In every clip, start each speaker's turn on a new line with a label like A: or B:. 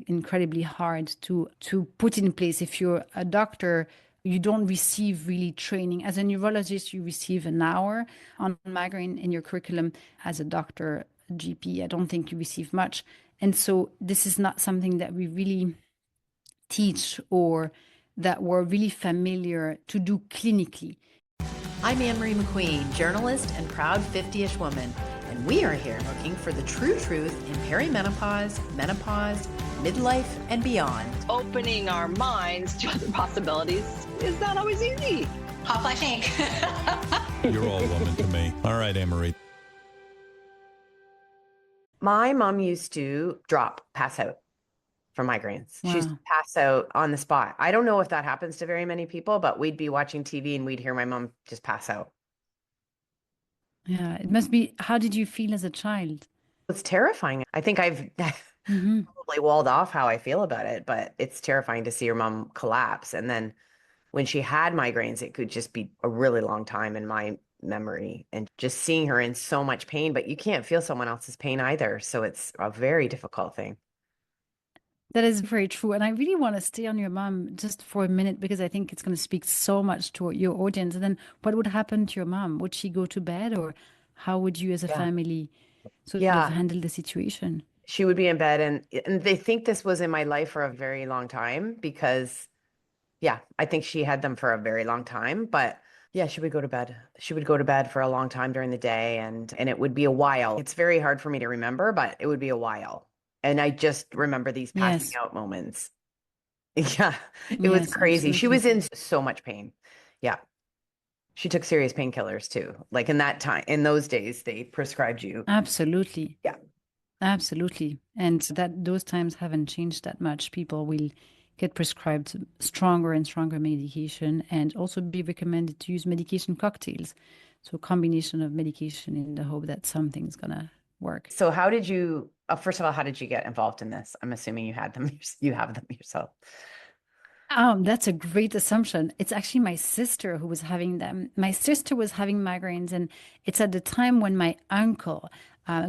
A: incredibly hard to put in place. If you're a doctor, you don't receive really training. As a neurologist, you receive an hour on migraine in your curriculum. As a doctor, GP, I don't think you receive much. And so this is not something that we really teach or that we're really familiar to do clinically.
B: I'm Anne Marie McQueen, journalist and proud 50-ish woman, and we are here looking for the true truth in perimenopause, menopause, midlife, and beyond.
C: Opening our minds to other possibilities is not always easy.
D: Hop, I think.
E: You're all woman to me. All right, Anne Marie.
F: My mom used to pass out from migraines.
A: Wow.
F: She used to pass out on the spot. I don't know if that happens to very many people, but we'd be watching TV and we'd hear my mom just pass out.
A: Yeah, it must be. How did you feel as a child?
F: It's terrifying. I think I've probably walled off how I feel about it, but it's terrifying to see your mom collapse. And then when she had migraines, it could just be a really long time in my memory, and just seeing her in so much pain, but you can't feel someone else's pain either. So it's a very difficult thing.
A: That is very true. And I really want to stay on your mom just for a minute, because I think it's going to speak so much to your audience. And then what would happen to your mom? Would she go to bed, or how would you as a family sort of handle the situation?
F: She would be in bed, and they think this was in my life for a very long time because, I think she had them for a very long time. But yeah, she would go to bed. She would go to bed for a long time during the day, and it would be a while. It's very hard for me to remember, but it would be a while. And I just remember these passing out moments. Yeah, it was crazy. Absolutely. She was in so much pain. Yeah. She took serious painkillers too. Like in those days, they prescribed you.
A: Absolutely.
F: Yeah.
A: Absolutely. And those times haven't changed that much. People will get prescribed stronger and stronger medication, and also be recommended to use medication cocktails. So a combination of medication in the hope that something's going to work.
F: So first of all, how did you get involved in this? I'm assuming you have them yourself.
A: That's a great assumption. It's actually my sister who was having them. My sister was having migraines, and it's at the time when my uncle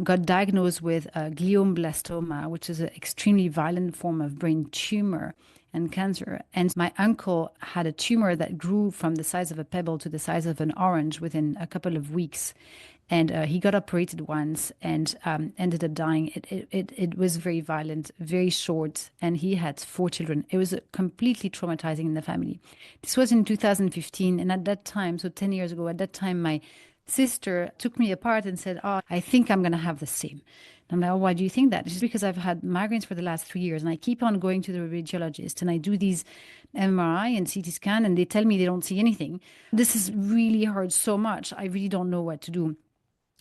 A: got diagnosed with glioblastoma, which is an extremely violent form of brain tumor and cancer. And my uncle had a tumor that grew from the size of a pebble to the size of an orange within a couple of weeks. And he got operated once and ended up dying. It was very violent, very short, and he had 4 children. It was completely traumatizing in the family. This was in 2015, and at that time, so 10 years ago, at that time, my sister took me apart and said, "Oh, I think I'm going to have the same." And I'm like, "Oh, why do you think that?" It's just because I've had migraines for the last 3 years, and I keep on going to the radiologist, and I do these MRI and CT scan, and they tell me they don't see anything. This is really hurt so much. I really don't know what to do.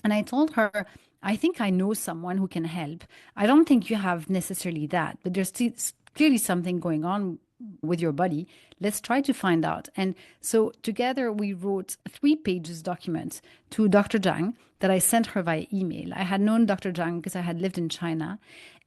A: And I told her, "I think I know someone who can help. I don't think you have necessarily that, but there's clearly something going on with your body. Let's try to find out." And so together we wrote 3 pages document to Dr. Zhang that I sent her via email. I had known Dr. Zhang because I had lived in China,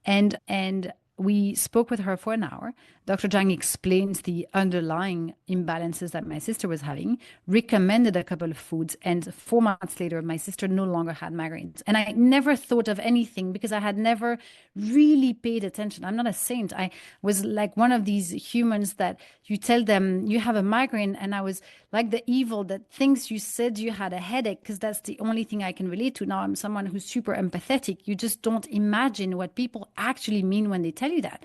A: and we spoke with her for an hour. Dr. Zhang explains the underlying imbalances that my sister was having, recommended a couple of foods, and 4 months later, my sister no longer had migraines. And I never thought of anything because I had never really paid attention. I'm not a saint. I was like one of these humans that you tell them you have a migraine, and I was like the evil that thinks you said you had a headache because that's the only thing I can relate to. Now I'm someone who's super empathetic. You just don't imagine what people actually mean when they tell you that.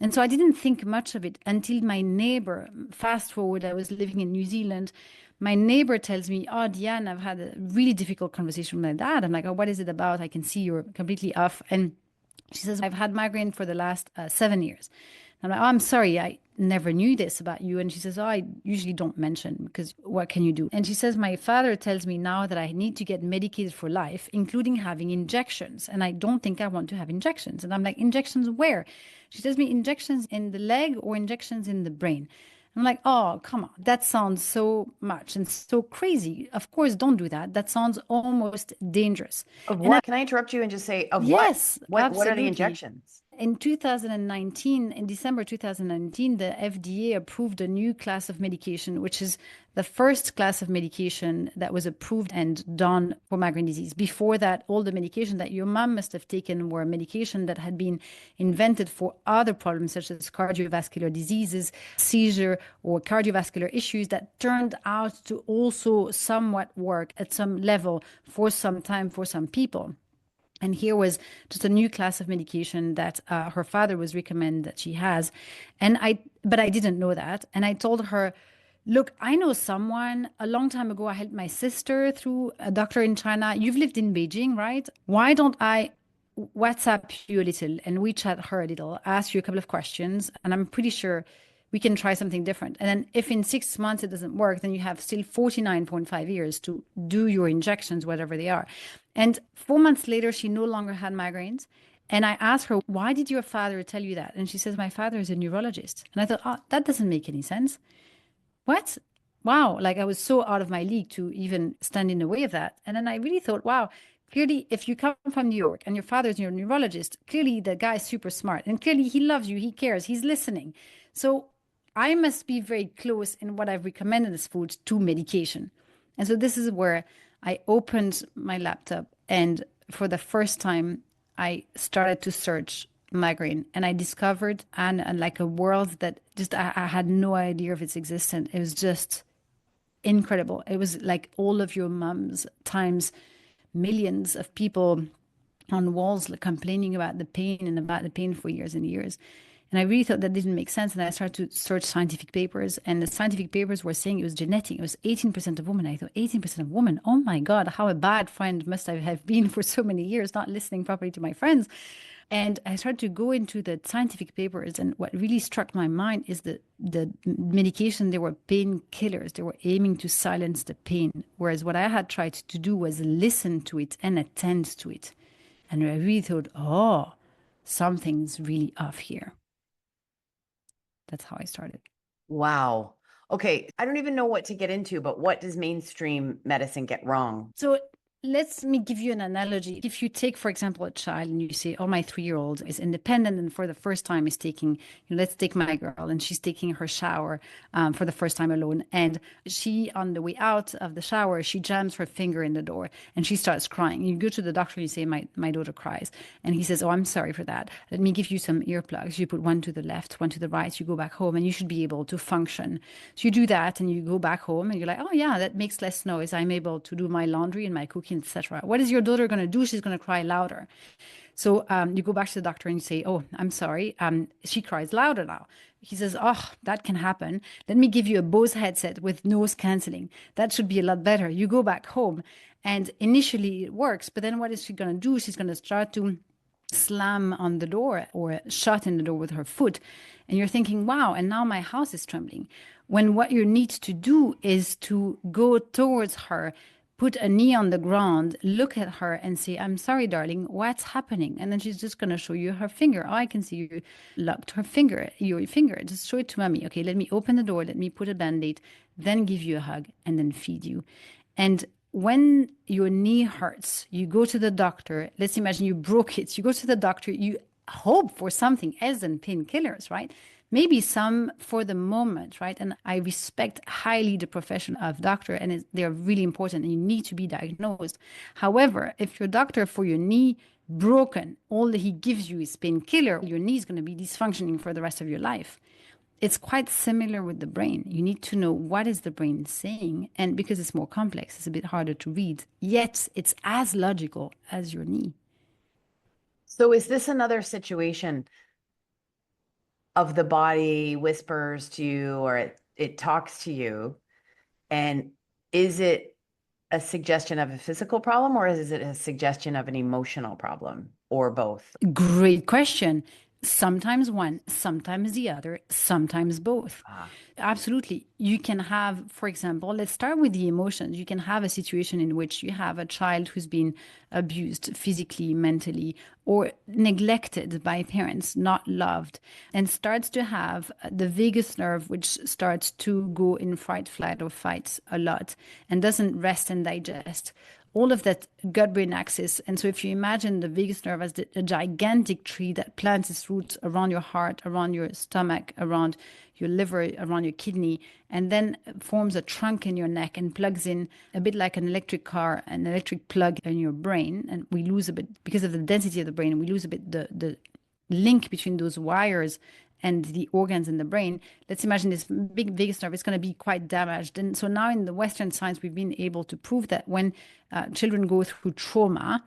A: And so I didn't think much of it until my neighbor, fast forward, I was living in New Zealand. My neighbor tells me, "Oh, Diane, I've had a really difficult conversation with my dad." I'm like, "Oh, what is it about? I can see you're completely off." And she says, "I've had migraine for the last 7 years." I'm like, "Oh, I'm sorry, I never knew this about you." And she says, "Oh, I usually don't mention because what can you do?" And she says, "My father tells me now that I need to get medicated for life, including having injections. And I don't think I want to have injections." And I'm like, "Injections where?" She tells me, "Injections in the leg or injections in the brain." I'm like, "Oh, come on. That sounds so much and so crazy. Of course, don't do that. That sounds almost dangerous."
F: Of what? Can I interrupt you and just say, of what?
A: Yes,
F: What are the
A: absolutely.
F: injections?
A: in 2019, in December 2019, the FDA approved a new class of medication, which is the first class of medication that was approved and done for migraine disease. Before that, all the medication that your mom must have taken were medication that had been invented for other problems, such as cardiovascular diseases, seizure, or cardiovascular issues that turned out to also somewhat work at some level for some time for some people. And here was just a new class of medication that her father was recommending that she has. But I didn't know that. And I told her, look, I know someone a long time ago. I helped my sister through a doctor in China. You've lived in Beijing, right? Why don't I WhatsApp you a little and WeChat her a little, ask you a couple of questions, and I'm pretty sure we can try something different. And then if in 6 months it doesn't work, then you have still 49.5 years to do your injections, whatever they are. And 4 months later, she no longer had migraines. And I asked her, why did your father tell you that? And she says, my father is a neurologist. And I thought, oh, that doesn't make any sense. What? Wow. Like I was so out of my league to even stand in the way of that. And then I really thought, wow, clearly, if you come from New York and your father's your neurologist, clearly the guy's super smart. And clearly he loves you, he cares, he's listening. So I must be very close in what I've recommended as food to medication. And so this is where I opened my laptop and for the first time, I started to search migraine and I discovered and like a world that just I had no idea of its existence. It was just incredible. It was like all of your mums times millions of people on walls like, complaining about the pain for years and years. And I really thought that didn't make sense. And I started to search scientific papers, and the scientific papers were saying it was genetic. It was 18% of women. I thought 18% of women. Oh my God, how a bad friend must I have been for so many years, not listening properly to my friends. And I started to go into the scientific papers. And what really struck my mind is that the medication, they were painkillers. They were aiming to silence the pain. Whereas what I had tried to do was listen to it and attend to it. And I really thought, oh, something's really off here. That's how I started.
F: Wow. Okay. I don't even know what to get into, but what does mainstream medicine get wrong?
A: So let me give you an analogy. If you take, for example, a child and you say, oh, my 3-year-old is independent and for the first time is taking, let's take my girl and she's taking her shower for the first time alone. And she, on the way out of the shower, she jams her finger in the door and she starts crying. You go to the doctor and you say, my daughter cries. And he says, oh, I'm sorry for that. Let me give you some earplugs. You put one to the left, one to the right. You go back home and you should be able to function. So you do that and you go back home and you're like, oh, yeah, that makes less noise. I'm able to do my laundry and my cooking, etc. What is your daughter going to do? She's going to cry louder. So you go back to the doctor and you say, oh, I'm sorry. She cries louder now. He says, oh, that can happen. Let me give you a Bose headset with noise canceling. That should be a lot better. You go back home and initially it works. But then what is she going to do? She's going to start to slam on the door or shut in the door with her foot. And you're thinking, wow, and now my house is trembling. When what you need to do is to go towards her, put a knee on the ground, look at her and say, I'm sorry, darling, what's happening? And then she's just going to show you her finger. Oh, I can see you locked your finger. Just show it to mommy. Okay, let me open the door. Let me put a Band-Aid, then give you a hug and then feed you. And when your knee hurts, you go to the doctor. Let's imagine you broke it. You go to the doctor. You hope for something else than painkillers, right? Maybe some for the moment, right? And I respect highly the profession of doctor, and they're really important and you need to be diagnosed. However, if your doctor for your knee broken, all that he gives you is painkiller, your knee is going to be dysfunctioning for the rest of your life. It's quite similar with the brain. You need to know what is the brain saying. And because it's more complex, it's a bit harder to read. Yet it's as logical as your knee.
F: So is this another situation of the body whispers to you or it talks to you? And is it a suggestion of a physical problem or is it a suggestion of an emotional problem or both?
A: Great question. Sometimes one, sometimes the other, sometimes both. Absolutely. You can have, for example, let's start with the emotions. You can have a situation in which you have a child who's been abused physically, mentally, or neglected by parents, not loved, and starts to have the vagus nerve, which starts to go in fight, flight, or fight a lot and doesn't rest and digest. all of that gut-brain axis. And so if you imagine the vagus nerve as a gigantic tree that plants its roots around your heart, around your stomach, around your liver, around your kidney, and then forms a trunk in your neck and plugs in a bit like an electric car, an electric plug in your brain. And we lose a bit, because of the density of the brain, we lose a bit the link between those wires and the organs in the brain. Let's imagine this big vagus nerve is going to be quite damaged. And so now in the Western science, we've been able to prove that when children go through trauma,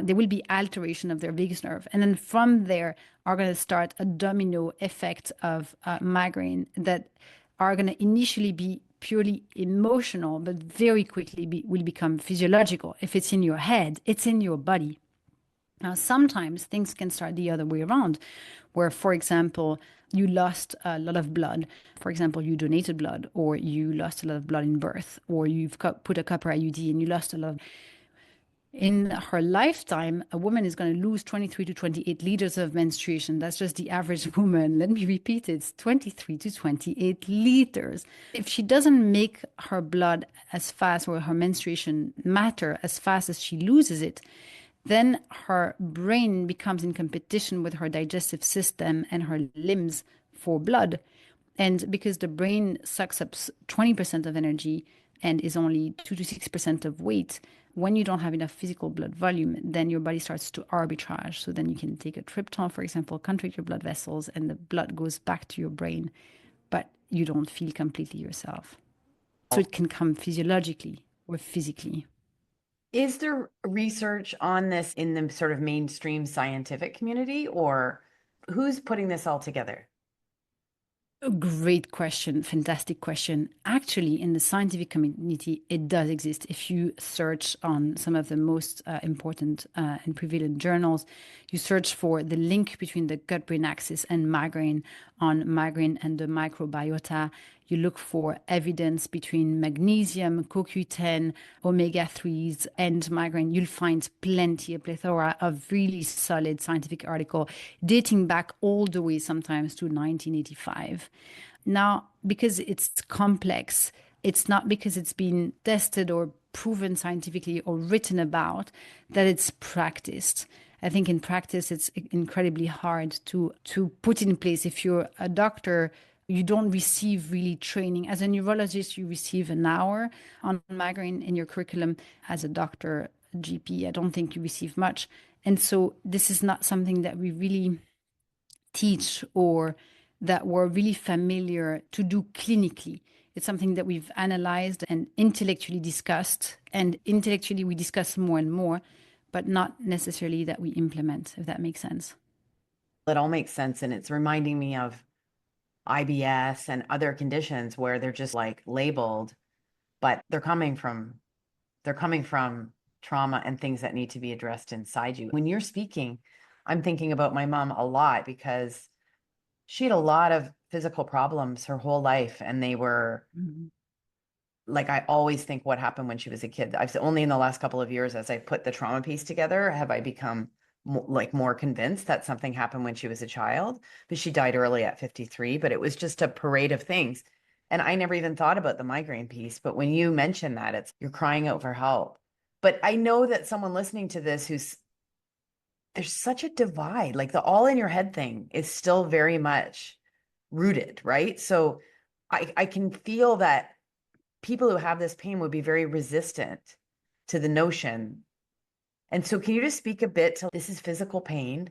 A: there will be alteration of their vagus nerve. And then from there are going to start a domino effect of migraine that are going to initially be purely emotional, but very quickly will become physiological. If it's in your head, it's in your body. Now, sometimes things can start the other way around, where, for example, you lost a lot of blood. For example, you donated blood, or you lost a lot of blood in birth, or you've put a copper IUD and you lost a lot of. In her lifetime, a woman is going to lose 23 to 28 liters of menstruation. That's just the average woman. Let me repeat it. It's 23 to 28 liters. If she doesn't make her blood as fast, or her menstruation matter as fast as she loses it, then her brain becomes in competition with her digestive system and her limbs for blood. And because the brain sucks up 20% of energy and is only 2 to 6% of weight, when you don't have enough physical blood volume, then your body starts to arbitrage. So then you can take a triptan, for example, contract your blood vessels, and the blood goes back to your brain, but you don't feel completely yourself. So it can come physiologically or physically.
F: Is there research on this in the sort of mainstream scientific community, or who's putting this all together?
A: A great question. Fantastic question. Actually, in the scientific community, it does exist. If you search on some of the most important and prevalent journals, you search for the link between the gut-brain axis and migraine on migraine and the microbiota. You look for evidence between magnesium, CoQ10, omega-3s, and migraine. You'll find plenty, a plethora of really solid scientific articles dating back all the way sometimes to 1985. Now, because it's complex, it's not because it's been tested or proven scientifically or written about that it's practiced. I think in practice, it's incredibly hard to put in place. If you're a doctor, you don't receive really training. As a neurologist, you receive an hour on migraine in your curriculum. As a doctor, GP, I don't think you receive much. And so this is not something that we really teach or that we're really familiar to do clinically. It's something that we've analyzed and intellectually discussed. And intellectually, we discuss more and more, but not necessarily that we implement, if that makes sense.
F: It all makes sense. And it's reminding me of IBS and other conditions where they're just like labeled, but they're coming from trauma and things that need to be addressed inside you. When you're speaking, I'm thinking about my mom a lot because she had a lot of physical problems her whole life, and they were like, I always think what happened when she was a kid. I've only in the last couple of years, as I put the trauma piece together, have I become more convinced that something happened when she was a child. But she died early at 53, but it was just a parade of things. And I never even thought about the migraine piece. But when you mention that, you're crying out for help. But I know that someone listening to this there's such a divide, like the all in your head thing is still very much rooted, right? So I can feel that people who have this pain would be very resistant to the notion. And so can you just speak a bit to this is physical pain,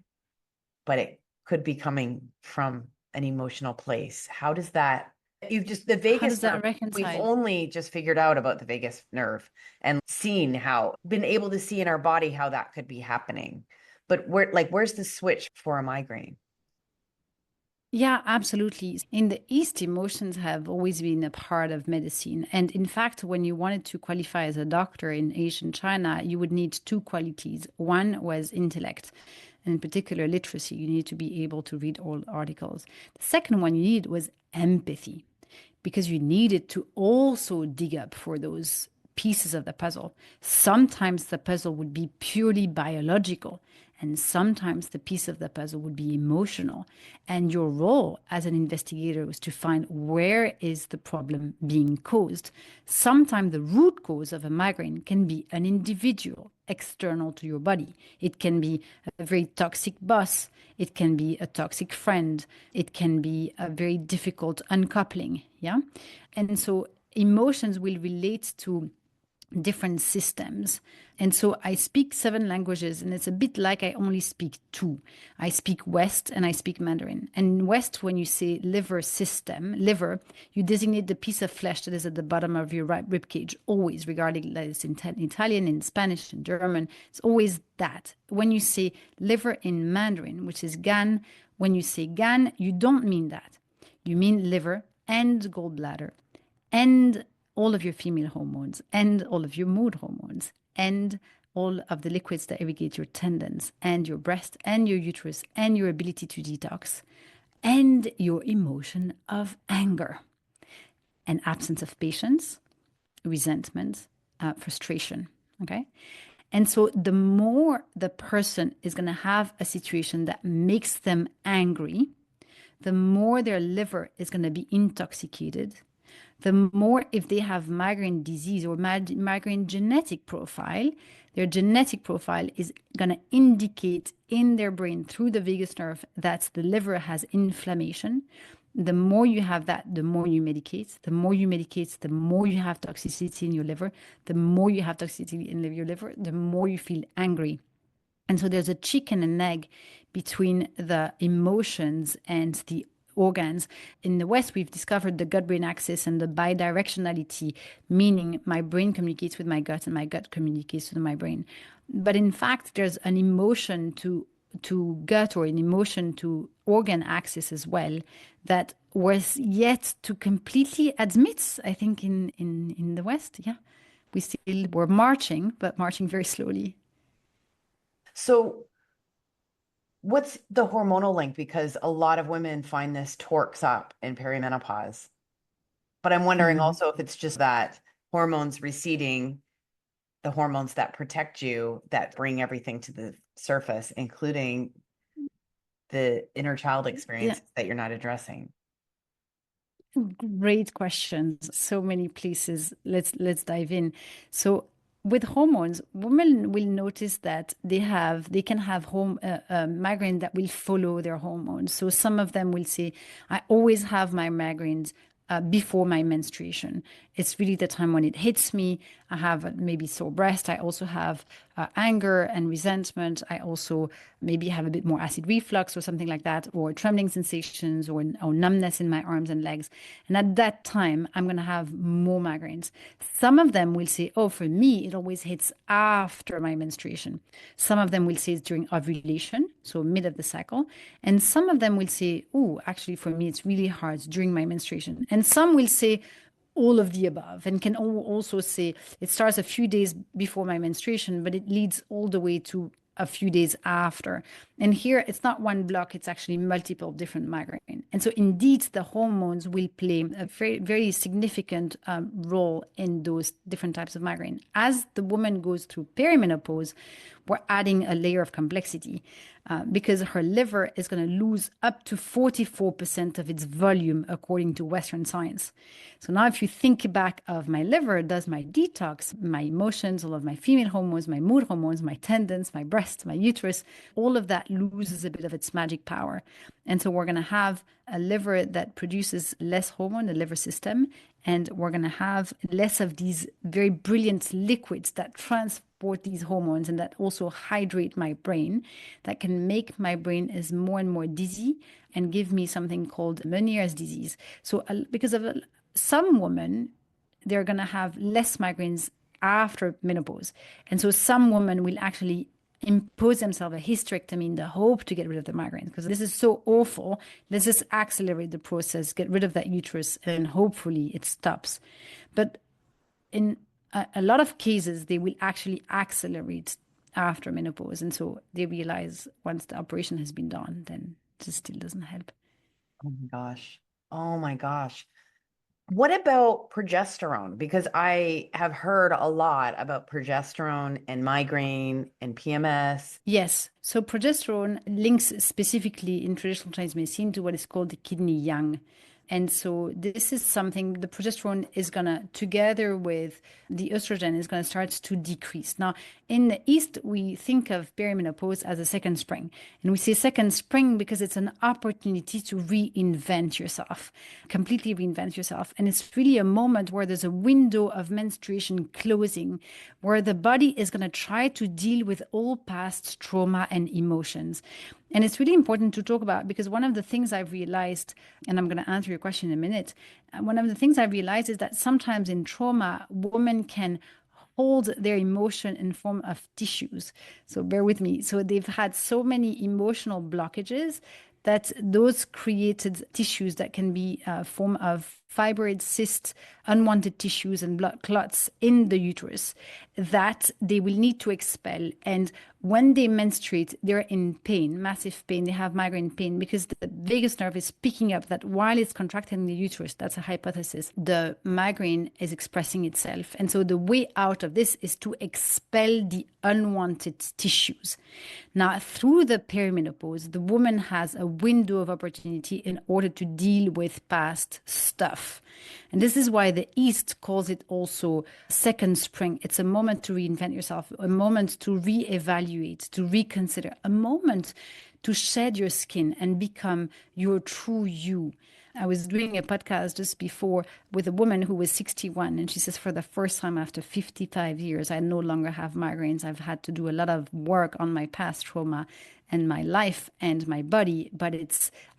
F: but it could be coming from an emotional place. How does that, the vagus
A: How does that
F: nerve,
A: reconcile?
F: we've only just figured out about the vagus nerve and been able to see in our body how that could be happening. But where's the switch for a migraine?
A: Yeah, absolutely. In the East, emotions have always been a part of medicine. And in fact, when you wanted to qualify as a doctor in Asian China, you would need two qualities. One was intellect, and in particular, literacy. You need to be able to read all articles. The second one you need was empathy, because you needed to also dig up for those pieces of the puzzle. Sometimes the puzzle would be purely biological, And sometimes the piece of the puzzle would be emotional. And your role as an investigator is to find where is the problem being caused. Sometimes the root cause of a migraine can be an individual external to your body. It can be a very toxic boss. It can be a toxic friend. It can be a very difficult uncoupling. Yeah. And so emotions will relate to different systems. And so I speak 7 languages, and it's a bit like I only speak 2. I speak West and I speak Mandarin. And in West, when you say liver system, liver, you designate the piece of flesh that is at the bottom of your right rib cage, always, regarding that it's in Italian, in Spanish, in German. It's always that. When you say liver in Mandarin, which is gan, when you say gan, you don't mean that. You mean liver and gallbladder and all of your female hormones and all of your mood hormones and all of the liquids that irrigate your tendons and your breast and your uterus and your ability to detox and your emotion of anger and absence of patience, resentment, frustration. Okay. And so the more the person is going to have a situation that makes them angry, the more their liver is going to be intoxicated, the more, if they have migraine disease or migraine genetic profile, their genetic profile is going to indicate in their brain through the vagus nerve that the liver has inflammation. The more you have that, the more you medicate. The more you medicate, the more you have toxicity in your liver. The more you have toxicity in your liver, the more you feel angry. And so there's a chicken and egg between the emotions and the organs. In the West, we've discovered the gut-brain axis and the bidirectionality, meaning my brain communicates with my gut and my gut communicates with my brain. But in fact, there's an emotion to gut or an emotion to organ axis as well that was yet to completely admit, I think, in the West. Yeah, we're marching, but marching very slowly.
F: So what's the hormonal link? Because a lot of women find this torques up in perimenopause. But I'm wondering also if it's just that hormones receding, the hormones that protect you, that bring everything to the surface, including the inner child experiences that you're not addressing.
A: Great questions. So many places. Let's dive in. So with hormones, women will notice that they can have migraine that will follow their hormones. So some of them will say, "I always have my migraines before my menstruation. It's really the time when it hits me. I have maybe sore breast. I also have anger and resentment. I also maybe have a bit more acid reflux or something like that, or trembling sensations or numbness in my arms and legs. And at that time, I'm going to have more migraines. Some of them will say, oh, for me, it always hits after my menstruation. Some of them will say it's during ovulation, so mid of the cycle. And some of them will say, oh, actually, for me, it's really hard during my menstruation. And some will say, all of the above, and can also say it starts a few days before my menstruation, but it leads all the way to a few days after. And here it's not one block, it's actually multiple different migraine. And so indeed, the hormones will play a very, very significant role in those different types of migraine. As the woman goes through perimenopause, we're adding a layer of complexity because her liver is going to lose up to 44% of its volume according to Western science. So now if you think back of my liver, does my detox, my emotions, all of my female hormones, my mood hormones, my tendons, my breast, my uterus, all of that loses a bit of its magic power. And so we're going to have a liver that produces less hormone, the liver system, and we're going to have less of these very brilliant liquids that transport these hormones and that also hydrate my brain, that can make my brain is more and more dizzy and give me something called Meniere's disease. So because of some women, they're going to have less migraines after menopause. And so some women will actually impose themselves a hysterectomy in the hope to get rid of the migraines, because this is so awful. Let's just accelerate the process, get rid of that uterus, and hopefully it stops. But in a lot of cases, they will actually accelerate after menopause. And so they realize once the operation has been done, then it just still doesn't help.
F: Oh my gosh. Oh my gosh. What about progesterone? Because I have heard a lot about progesterone and migraine and PMS.
A: Yes. So progesterone links specifically in traditional Chinese medicine to what is called the kidney yang. And so this is something the progesterone is going to, together with the estrogen, is going to start to decrease. Now, in the East, we think of perimenopause as a second spring. And we say second spring because it's an opportunity to reinvent yourself, completely reinvent yourself. And it's really a moment where there's a window of menstruation closing, where the body is going to try to deal with all past trauma and emotions. And it's really important to talk about because one of the things I've realized, and I'm going to answer your question in a minute, one of the things I've realized is that sometimes in trauma, women can hold their emotion in form of tissues. So bear with me. So they've had so many emotional blockages that those created tissues that can be a form of fibroid cysts, unwanted tissues and blood clots in the uterus that they will need to expel. And when they menstruate, they're in pain, massive pain. They have migraine pain because the vagus nerve is picking up that while it's contracting the uterus, that's a hypothesis, the migraine is expressing itself. And so the way out of this is to expel the unwanted tissues. Now, through the perimenopause, the woman has a window of opportunity in order to deal with past stuff. And this is why the East calls it also second spring. It's a moment to reinvent yourself, a moment to reevaluate, to reconsider, a moment to shed your skin and become your true you. I was doing a podcast just before with a woman who was 61, and she says, for the first time after 55 years, I no longer have migraines. I've had to do a lot of work on my past trauma and my life and my body, but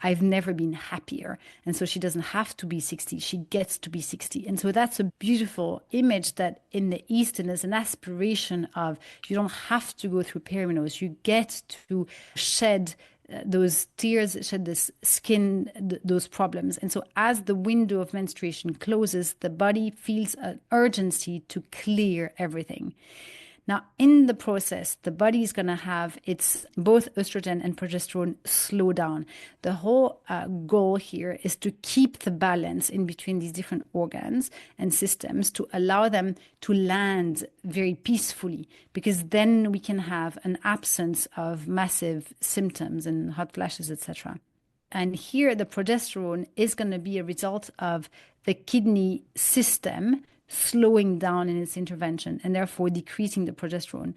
A: I've never been happier. And so she doesn't have to be 60, she gets to be 60. And so that's a beautiful image that in the East, and there's an aspiration of you don't have to go through perimenopause, you get to shed those tears, shed this skin, those problems. And so as the window of menstruation closes, the body feels an urgency to clear everything. Now, in the process, the body is going to have its both estrogen and progesterone slow down. The whole goal here is to keep the balance in between these different organs and systems to allow them to land very peacefully, because then we can have an absence of massive symptoms and hot flashes, etc. And here, the progesterone is going to be a result of the kidney system slowing down in its intervention and therefore decreasing the progesterone.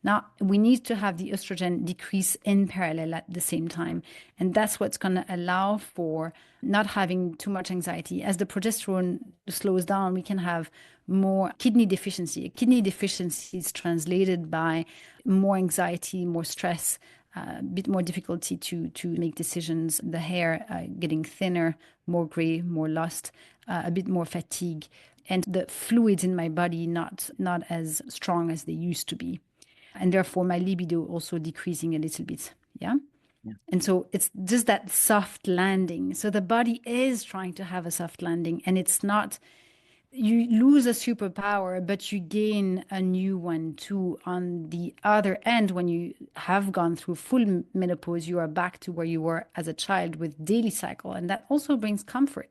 A: Now, we need to have the estrogen decrease in parallel at the same time. And that's what's going to allow for not having too much anxiety. As the progesterone slows down, we can have more kidney deficiency. Kidney deficiency is translated by more anxiety, more stress, a bit more difficulty to make decisions, the hair getting thinner, more gray, more lost, a bit more fatigue, and the fluids in my body not as strong as they used to be. And therefore, my libido also decreasing a little bit. Yeah. And so it's just that soft landing. So the body is trying to have a soft landing, and it's not, you lose a superpower, but you gain a new one too. On the other end, when you have gone through full menopause, you are back to where you were as a child with daily cycle. And that also brings comfort.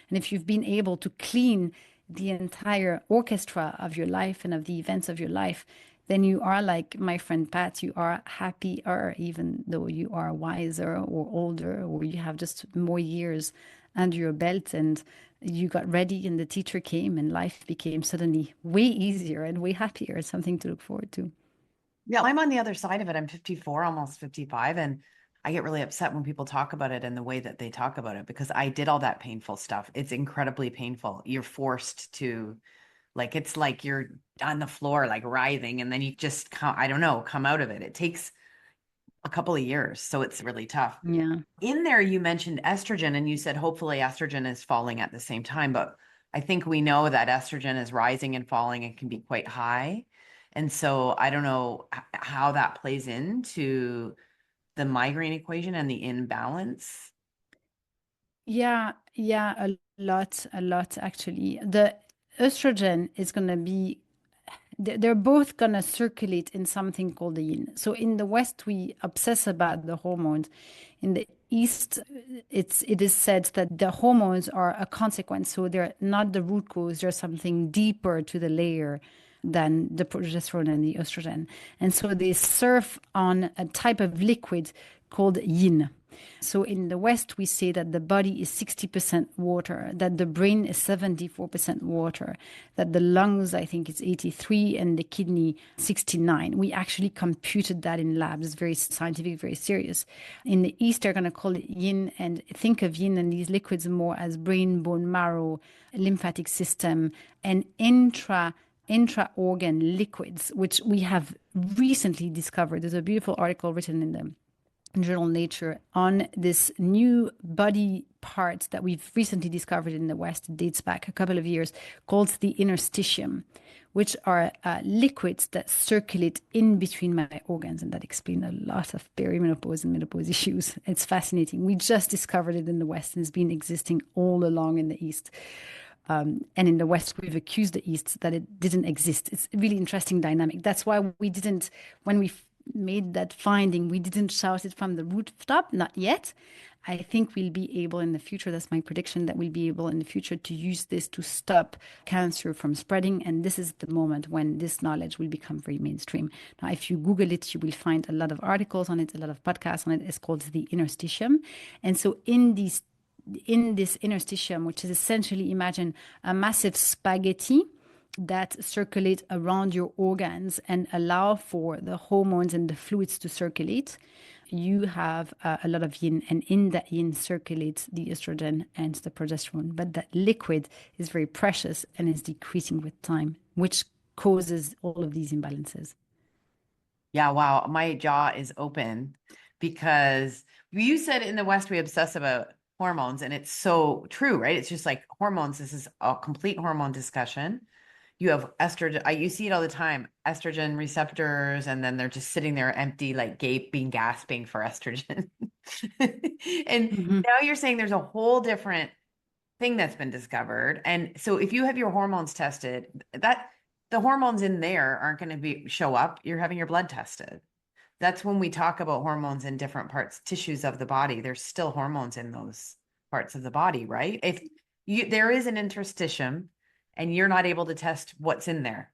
A: And if you've been able to clean the entire orchestra of your life and of the events of your life, then you are like my friend Pat, you are happier, even though you are wiser or older, or you have just more years under your belt, and you got ready and the teacher came and life became suddenly way easier and way happier. It's something to look forward to.
F: Yeah, I'm on the other side of it. I'm 54, almost 55, and I get really upset when people talk about it in the way that they talk about it, because I did all that painful stuff. It's incredibly painful. You're forced to, like, it's like you're on the floor, like writhing, and then you just come, I don't know, come out of it. It takes a couple of years, so it's really tough.
A: Yeah.
F: In there, you mentioned estrogen, and you said hopefully estrogen is falling at the same time, but I think we know that estrogen is rising and falling and can be quite high. And so I don't know how that plays into the migraine equation and the imbalance.
A: Yeah, a lot actually. The estrogen is going to be, they're both going to circulate in something called the yin. So in the West, we obsess about the hormones. In the East, it is said that the hormones are a consequence. So they're not the root cause. There's something deeper to the layer than the progesterone and the estrogen. And so they surf on a type of liquid called yin. So in the West, we say that the body is 60% water, that the brain is 74% water, that the lungs, I think it's 83, and the kidney 69. We actually computed that in labs. It's very scientific, very serious. In the East, they're going to call it yin, and think of yin and these liquids more as brain, bone marrow, lymphatic system, and intra-organ liquids, which we have recently discovered. There's a beautiful article written in the journal Nature on this new body part that we've recently discovered in the West. It dates back a couple of years, called the interstitium, which are liquids that circulate in between my organs, and that explain a lot of perimenopause and menopause issues. It's fascinating. We just discovered it in the West, and it's been existing all along in the East. And in the West, we've accused the East that it didn't exist. It's a really interesting dynamic. That's why we didn't, when we made that finding, we didn't shout it from the rooftop, not yet. I think we'll be able in the future, that's my prediction, that we'll be able in the future to use this to stop cancer from spreading. And this is the moment when this knowledge will become very mainstream. Now, if you Google it, you will find a lot of articles on it, a lot of podcasts on it. It's called the interstitium. And so in this interstitium, which is essentially, imagine a massive spaghetti that circulate around your organs and allow for the hormones and the fluids to circulate, you have a lot of yin, and in that yin circulates the estrogen and the progesterone. But that liquid is very precious and is decreasing with time, which causes all of these imbalances.
F: Yeah, wow. My jaw is open because you said in the West we obsess about hormones, and it's so true, right? It's just like hormones. This is a complete hormone discussion. You have estrogen. You see it all the time, estrogen receptors, and then they're just sitting there empty, like gaping, gasping for estrogen. And now you're saying there's a whole different thing that's been discovered. And so if you have your hormones tested, that the hormones in there aren't going to show up. You're having your blood tested. That's when we talk about hormones in different parts, tissues of the body. There's still hormones in those parts of the body, right? If there is an interstitium, and you're not able to test what's in there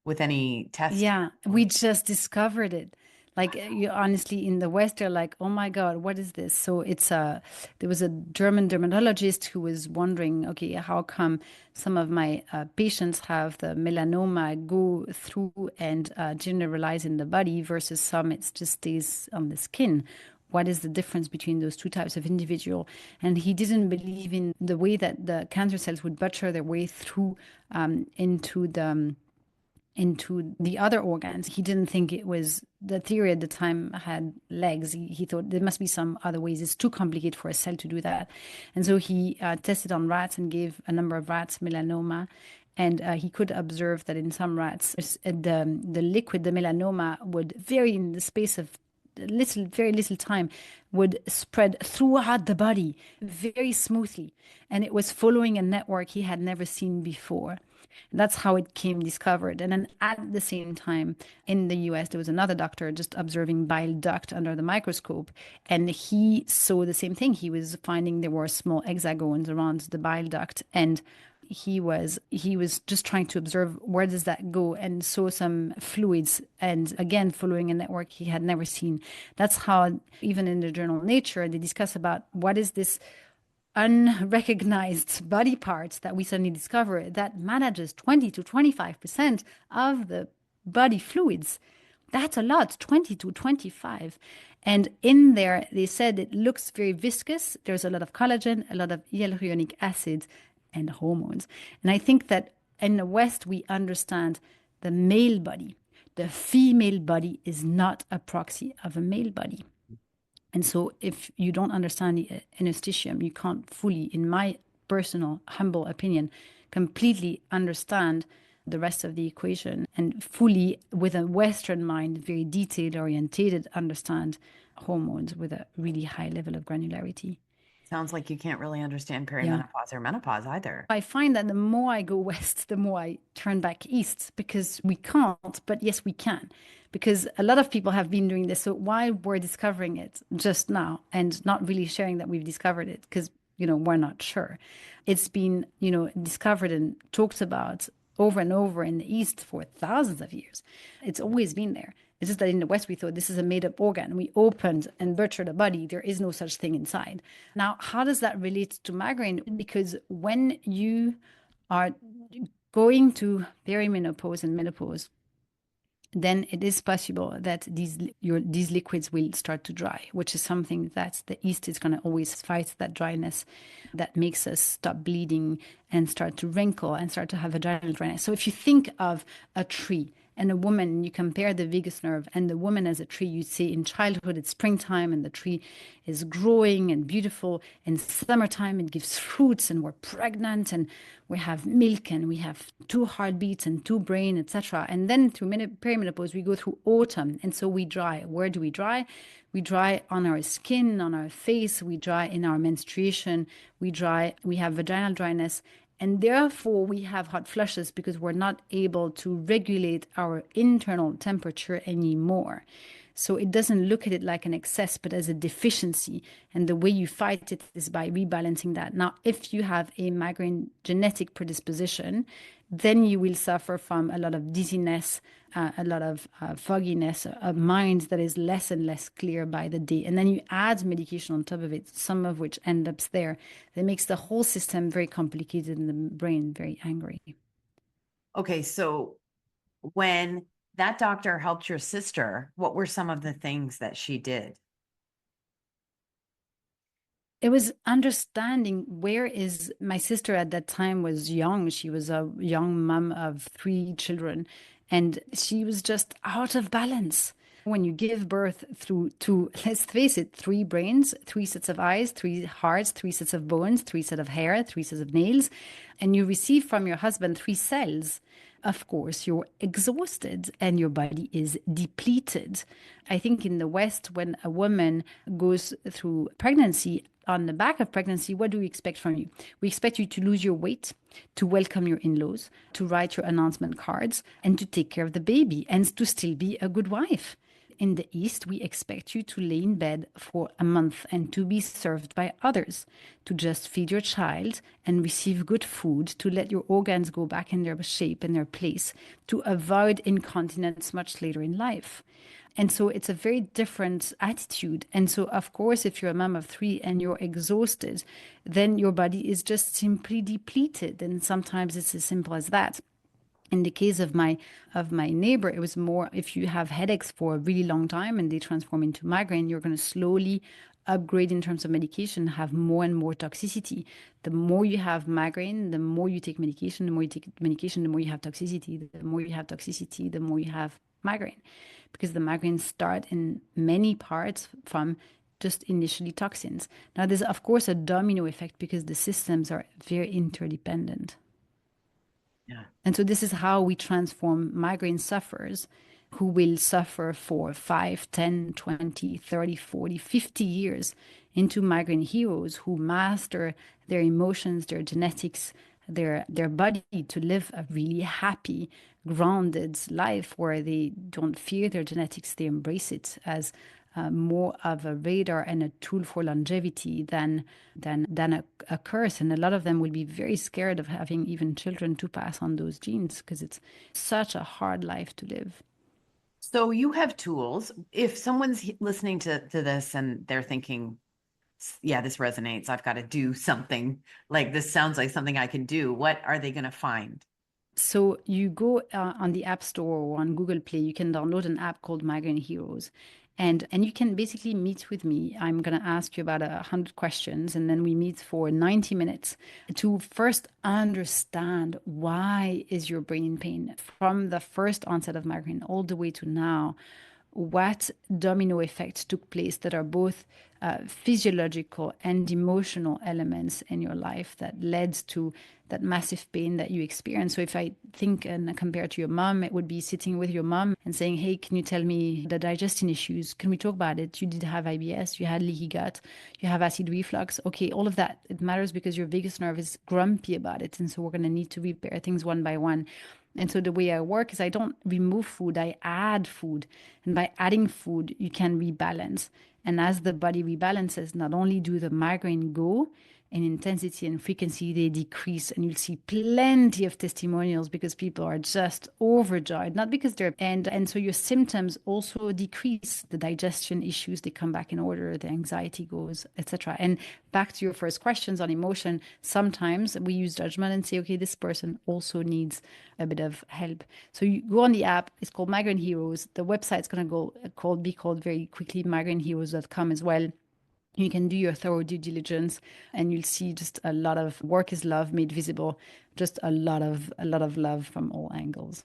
F: with any test.
A: Yeah, we just discovered it. Like, you honestly, in the West, they're like, oh my God, what is this? So there was a German dermatologist who was wondering, okay, how come some of my patients have the melanoma go through and generalize in the body versus some it just stays on the skin? What is the difference between those two types of individual? And he didn't believe in the way that the cancer cells would butcher their way through into the other organs. He didn't think it was, the theory at the time had legs. He thought there must be some other ways. It's too complicated for a cell to do that. And so he tested on rats and gave a number of rats melanoma. And he could observe that in some rats, the liquid, the melanoma, would vary in the space of very little time, would spread throughout the body very smoothly. And it was following a network he had never seen before. And that's how it came discovered. And then at the same time, in the US, there was another doctor just observing bile duct under the microscope. And he saw the same thing. He was finding there were small hexagons around the bile duct. And he was just trying to observe where does that go, and saw some fluids, and again following a network he had never seen. That's how even in the journal Nature they discuss about what is this unrecognized body parts that we suddenly discover that manages 20 to 25% of the body fluids. That's a lot, 20 to 25. And in there, they said it looks very viscous. There's a lot of collagen, a lot of hyaluronic acid, and hormones. And I think that in the West, we understand the male body. The female body is not a proxy of a male body. And so if you don't understand the interstitium, you can't fully, in my personal, humble opinion, completely understand the rest of the equation and fully, with a Western mind, very detailed orientated, understand hormones with a really high level of granularity.
F: Sounds like you can't really understand
A: Yeah.
F: perimenopause or menopause either.
A: I find that the more I go west, the more I turn back east because we can't, but yes, we can. Because a lot of people have been doing this. So why we're discovering it just now and not really sharing that we've discovered it because, we're not sure. It's been, discovered and talked about over and over in the East for thousands of years. It's always been there. It's just that in the West, we thought this is a made up organ. We opened and butchered a body. There is no such thing inside. Now, how does that relate to migraine? Because when you are going to perimenopause and menopause, then it is possible that these liquids will start to dry, which is something that the yeast is going to always fight, that dryness that makes us stop bleeding and start to wrinkle and start to have vaginal dryness. So if you think of a tree and a woman, and you compare the vagus nerve and the woman as a tree, you see in childhood it's springtime and the tree is growing and beautiful. In summertime it gives fruits and we're pregnant and we have milk and we have two heartbeats and two brain, etc. And then through perimenopause we go through autumn, and so we dry. Where do we dry? We dry on our skin, on our face, we dry in our menstruation, we have vaginal dryness, and therefore we have hot flushes because we're not able to regulate our internal temperature anymore. So it doesn't look at it like an excess, but as a deficiency. And the way you fight it is by rebalancing that. Now, if you have a migraine genetic predisposition, then you will suffer from a lot of dizziness, a lot of fogginess, a mind that is less and less clear by the day. And then you add medication on top of it, some of which end up there. That makes the whole system very complicated and the brain very angry.
F: Okay, so when that doctor helped your sister, what were some of the things that she did?
A: It was understanding where is my sister at that time was young. She was a young mom of 3 children, and she was just out of balance. When you give birth through to, let's face it, 3 brains, 3 sets of eyes, 3 hearts, 3 sets of bones, 3 sets of hair, 3 sets of nails, and you receive from your husband 3 cells, of course, you're exhausted and your body is depleted. I think in the West, when a woman goes through pregnancy, on the back of pregnancy, what do we expect from you? We expect you to lose your weight, to welcome your in-laws, to write your announcement cards, and to take care of the baby, and to still be a good wife. In the East, we expect you to lay in bed for a month and to be served by others, to just feed your child and receive good food, to let your organs go back in their shape and their place, to avoid incontinence much later in life. And so it's a very different attitude. And so, of course, if you're a mom of 3 and you're exhausted, then your body is just simply depleted. And sometimes it's as simple as that. In the case of my neighbor, it was more if you have headaches for a really long time and they transform into migraine, you're going to slowly upgrade in terms of medication, have more and more toxicity. The more you have migraine, the more you take medication, the more you take medication, the more you have toxicity. The more you have toxicity, the more you have migraine. Because the migraines start in many parts from just initially toxins. Now, there's, of course, a domino effect because the systems are very interdependent.
F: Yeah.
A: And so this is how we transform migraine sufferers who will suffer for 5, 10, 20, 30, 40, 50 years into migraine heroes who master their emotions, their genetics, their body to live a really happy, grounded life where they don't fear their genetics, they embrace it as more of a radar and a tool for longevity than a curse. And a lot of them will be very scared of having even children to pass on those genes because it's such a hard life to live.
F: So you have tools. If someone's listening to this and they're thinking, yeah, this resonates, I've got to do something, like this sounds like something I can do, what are they going to find?
A: So you go on the App Store or on Google Play, you can download an app called Migraine Heroes. And you can basically meet with me. I'm going to ask you about 100 questions, and then we meet for 90 minutes to first understand why is your brain in pain from the first onset of migraine all the way to now. What domino effects took place that are both physiological and emotional elements in your life that led to that massive pain that you experience. So if I think and compare to your mom, it would be sitting with your mom and saying, hey, can you tell me the digestion issues? Can we talk about it? You did have IBS, you had leaky gut, you have acid reflux. Okay, all of that, it matters because your vagus nerve is grumpy about it. And so we're going to need to repair things one by one. And so the way I work is I don't remove food, I add food. And by adding food, you can rebalance. And as the body rebalances, not only do the migraine go in intensity and frequency, they decrease. And you'll see plenty of testimonials because people are just overjoyed, not because they're, and so your symptoms also decrease. The digestion issues, they come back in order, the anxiety goes, etc. And back to your first questions on emotion, sometimes we use judgment and say, okay, this person also needs a bit of help. So you go on the app, it's called Migraine Heroes. The website's going to be called very quickly migraineheroes.com as well. You can do your thorough due diligence and you'll see just a lot of work is love made visible, just a lot of love from all angles.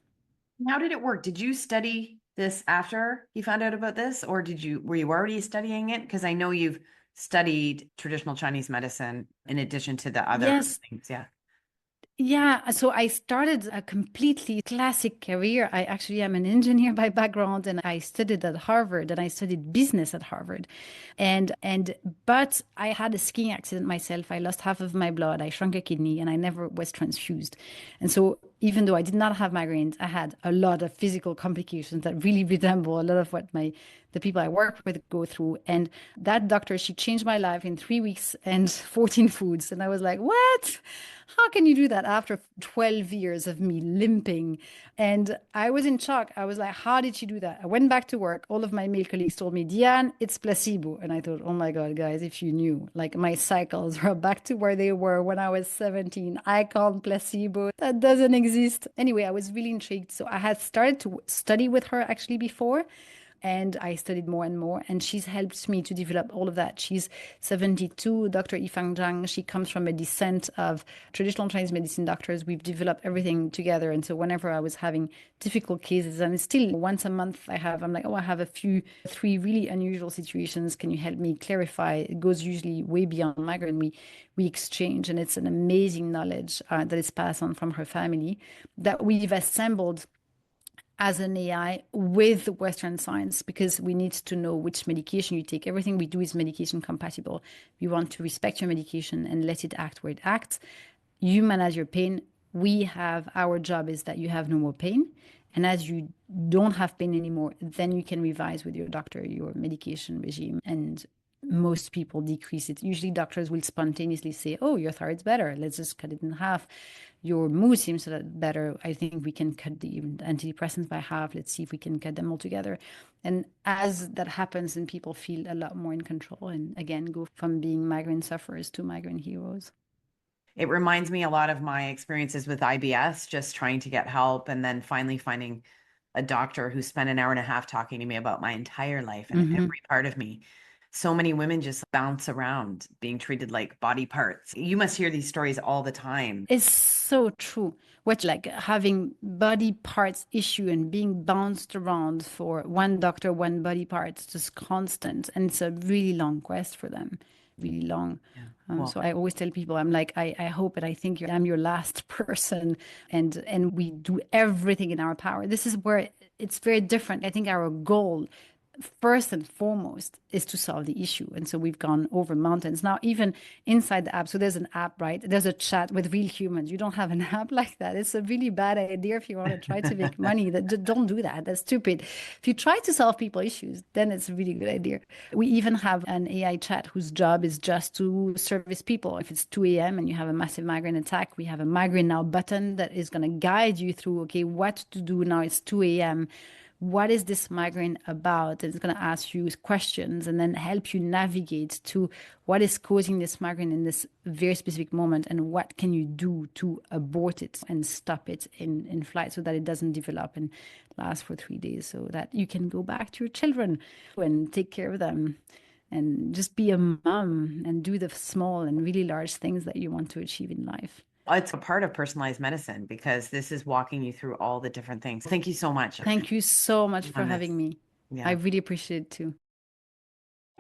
F: How did it work? Did you study this after you found out about this, or were you already studying it? Because I know you've studied traditional Chinese medicine in addition to the other things. Yeah.
A: Yeah, so I started a completely classic career. I actually am an engineer by background and I studied at Harvard and I studied business at Harvard. But I had a skiing accident myself. I lost half of my blood. I shrunk a kidney and I never was transfused. And so even though I did not have migraines, I had a lot of physical complications that really resemble a lot of what the people I work with go through. And that doctor, she changed my life in 3 weeks and 14 foods. And I was like, what? How can you do that after 12 years of me limping? And I was in shock. I was like, how did she do that? I went back to work. All of my male colleagues told me, Diane, it's placebo. And I thought, oh my God, guys, if you knew, like my cycles are back to where they were when I was 17. I can't placebo. That doesn't exist. Anyway, I was really intrigued. So I had started to study with her actually before. And I studied more and more, and she's helped me to develop all of that. She's 72, Dr. Yifang Zhang. She comes from a descent of traditional Chinese medicine doctors. We've developed everything together. And so whenever I was having difficult cases, and it's still once a month I'm like, oh, I have three really unusual situations. Can you help me clarify? It goes usually way beyond migraine. We exchange, and it's an amazing knowledge that is passed on from her family that we've assembled as an AI with Western science, because we need to know which medication you take. Everything we do is medication compatible. We want to respect your medication and let it act where it acts. You manage your pain. Our job is that you have no more pain. And as you don't have pain anymore, then you can revise with your doctor your medication regime. And most people decrease it. Usually doctors will spontaneously say, oh, your thyroid's better. Let's just cut it in half. Your mood seems better. I think we can cut the antidepressants by half. Let's see if we can cut them all together. And as that happens, then people feel a lot more in control and again, go from being migraine sufferers to migraine heroes.
F: It reminds me a lot of my experiences with IBS, just trying to get help and then finally finding a doctor who spent an hour and a half talking to me about my entire life and every part of me. So many women just bounce around being treated like body parts. You must hear these stories all the time.
A: It's so true. What, like having body parts issue and being bounced around for one doctor, one body part, it's just constant. And it's a really long quest for them, really long. Yeah. So I always tell people, I'm like, I hope and I think I'm your last person. And we do everything in our power. This is where it's very different. I think our goal first and foremost is to solve the issue. And so we've gone over mountains. Now, even inside the app, so there's an app, right? There's a chat with real humans. You don't have an app like that. It's a really bad idea if you want to try to make money. Don't do that. That's stupid. If you try to solve people issues, then it's a really good idea. We even have an AI chat whose job is just to service people. If it's 2 a.m. and you have a massive migraine attack, we have a Migraine Now button that is going to guide you through, okay, what to do now. It's 2 a.m. What is this migraine about? And it's going to ask you questions and then help you navigate to what is causing this migraine in this very specific moment and what can you do to abort it and stop it in flight so that it doesn't develop and last for 3 days so that you can go back to your children and take care of them and just be a mom and do the small and really large things that you want to achieve in life.
F: It's a part of personalized medicine because this is walking you through all the different things. Thank you so much.
A: Thank you so much for having me. Yeah. I really appreciate it too.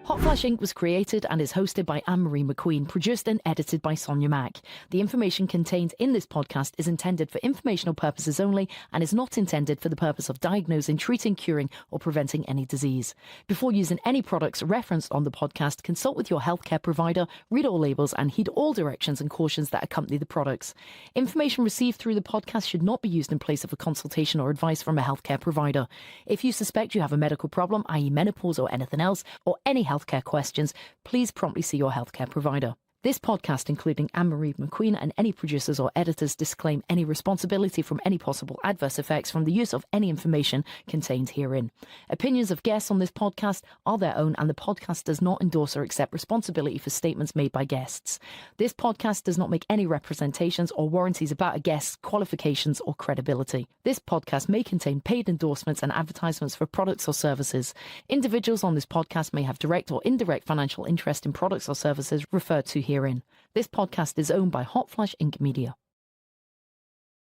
D: Hot Flash Inc. was created and is hosted by Anne Marie McQueen, produced and edited by Sonia Mack. The information contained in this podcast is intended for informational purposes only and is not intended for the purpose of diagnosing, treating, curing, or preventing any disease. Before using any products referenced on the podcast, consult with your healthcare provider, read all labels, and heed all directions and cautions that accompany the products. Information received through the podcast should not be used in place of a consultation or advice from a healthcare provider. If you suspect you have a medical problem, i.e. menopause or anything else, or any healthcare questions, please promptly see your healthcare provider. This podcast, including Anne Marie McQueen and any producers or editors, disclaim any responsibility from any possible adverse effects from the use of any information contained herein. Opinions of guests on this podcast are their own, and the podcast does not endorse or accept responsibility for statements made by guests. This podcast does not make any representations or warranties about a guest's qualifications or credibility. This podcast may contain paid endorsements and advertisements for products or services. Individuals on this podcast may have direct or indirect financial interest in products or services referred to herein. This podcast is owned by Hot Flash Inc. Media.